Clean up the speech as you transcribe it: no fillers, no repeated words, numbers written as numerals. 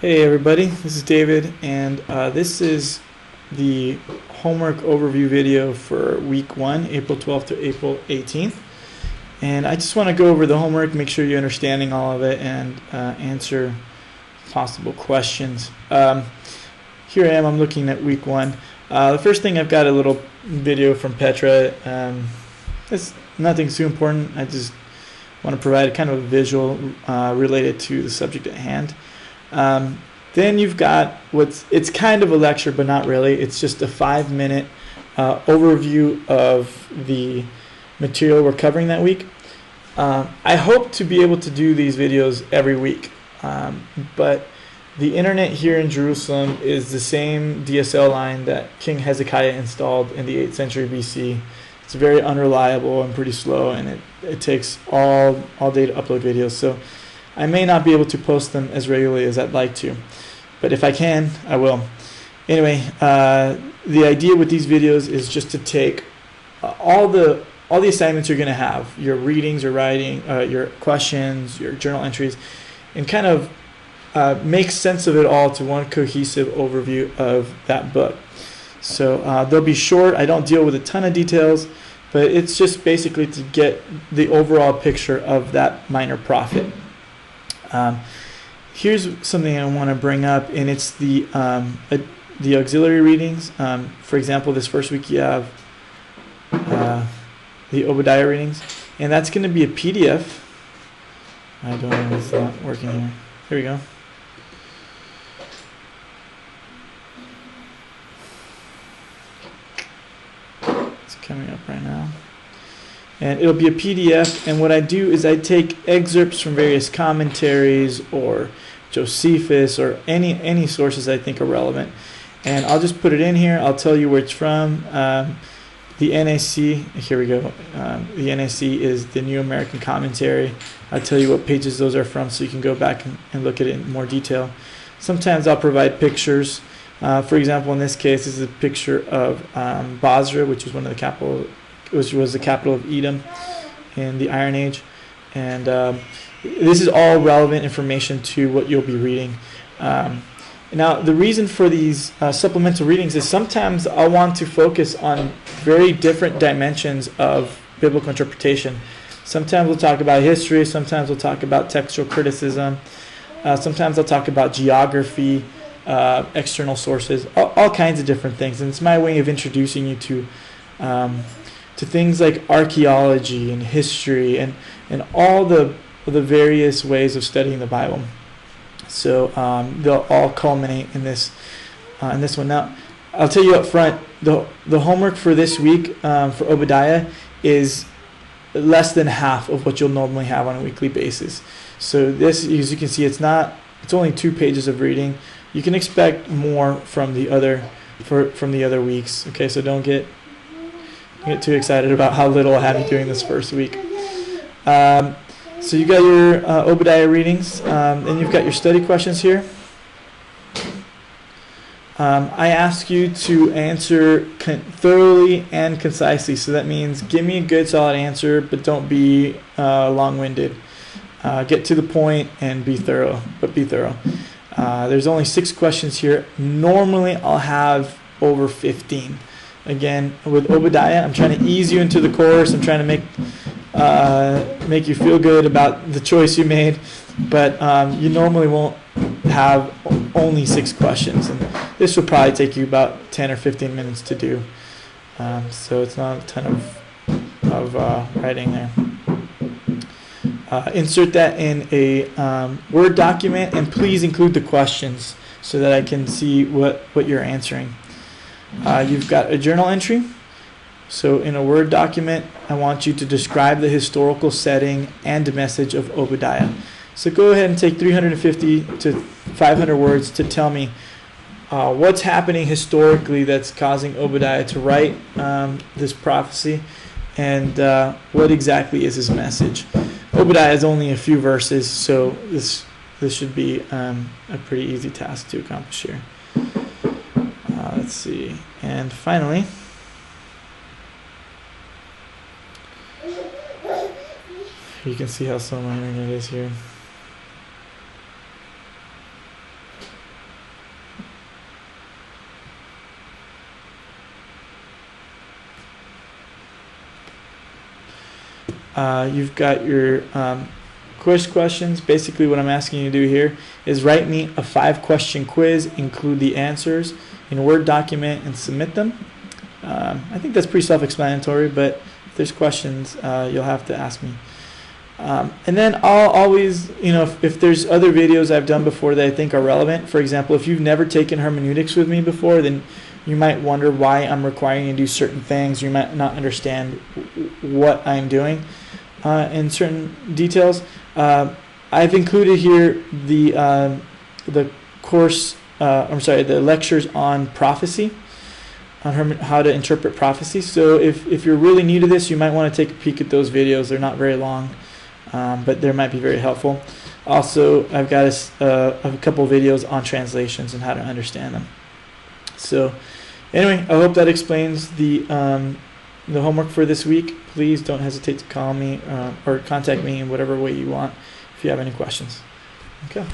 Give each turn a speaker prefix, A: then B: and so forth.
A: Hey everybody, this is David, and this is the homework overview video for week 1, April 12th to April 18th. And I just want to go over the homework, make sure you're understanding all of it, and answer possible questions. Here I am, I'm looking at week 1. The first thing, I've got a little video from Petra. It's nothing too important. I just want to provide kind of a visual related to the subject at hand. Then you've got it's kind of a lecture, but not really. It's just a 5-minute overview of the material we're covering that week. I hope to be able to do these videos every week, but the internet here in Jerusalem is the same DSL line that King Hezekiah installed in the 8th century BC. It's very unreliable and pretty slow, and it takes all day to upload videos. So I may not be able to post them as regularly as I'd like to, but if I can, I will. Anyway, the idea with these videos is just to take all the assignments you're going to have, your readings, your writing, your questions, your journal entries, and kind of make sense of it all to one cohesive overview of that book. So they'll be short. I don't deal with a ton of details, but it's just basically to get the overall picture of that minor prophet. Here's something I want to bring up, and it's the auxiliary readings. For example, this first week you have the Obadiah readings, and that's going to be a PDF. I don't know, it's not working here. Here we go. It's coming up right now. And it'll be a PDF, and what I do is I take excerpts from various commentaries or Josephus or any sources I think are relevant, and I'll just put it in here. I'll tell you where it's from. The NAC, here we go. The NAC is the New American Commentary. I'll tell you what pages those are from so you can go back and look at it in more detail. Sometimes I'll provide pictures. For example, in this case, this is a picture of Basra, which was one of the capital. Which was the capital of Edom in the Iron Age, and this is all relevant information to what you'll be reading. Now, the reason for these supplemental readings is sometimes I want to focus on very different dimensions of biblical interpretation. Sometimes we'll talk about history, sometimes we'll talk about textual criticism, sometimes I'll talk about geography, external sources, all kinds of different things, and it's my way of introducing you to things like archaeology and history and all the various ways of studying the Bible. So they'll all culminate in this one. Now, I'll tell you up front, the homework for this week for Obadiah is less than half of what you'll normally have on a weekly basis. So this, as you can see, it's only 2 pages of reading. You can expect more from the other weeks. Okay, so don't get too excited about how little I have you doing this first week. So you got your Obadiah readings, and you've got your study questions here. I ask you to answer thoroughly and concisely. So that means give me a good solid answer, but don't be long-winded. Get to the point and be thorough, but be thorough. There's only 6 questions here. Normally I'll have over 15. Again, with Obadiah, I'm trying to ease you into the course. I'm trying to make you feel good about the choice you made, but you normally won't have only 6 questions, and this will probably take you about 10 or 15 minutes to do. So it's not a ton of writing there. Insert that in a Word document, and please include the questions so that I can see what you're answering. You've got a journal entry. So in a Word document, I want you to describe the historical setting and message of Obadiah. So go ahead and take 350 to 500 words to tell me what's happening historically that's causing Obadiah to write this prophecy, and what exactly is his message. Obadiah has only a few verses, so this should be a pretty easy task to accomplish here. Let's see. And finally, you can see how slow my internet is here. You've got your quiz questions. Basically what I'm asking you to do here is write me a 5-question quiz, include the answers in a Word document, and submit them. I think that's pretty self-explanatory, but if there's questions, you'll have to ask me. And then I'll always, if there's other videos I've done before that I think are relevant, for example, if you've never taken hermeneutics with me before, then you might wonder why I'm requiring you to do certain things. You might not understand what I'm doing in certain details. I've included here the course, the lectures on prophecy, on how to interpret prophecy. So if you're really new to this, you might want to take a peek at those videos. They're not very long, but they might be very helpful. Also, I've got a couple videos on translations and how to understand them. So anyway, I hope that explains the homework for this week. Please don't hesitate to call me or contact me in whatever way you want if you have any questions. Okay.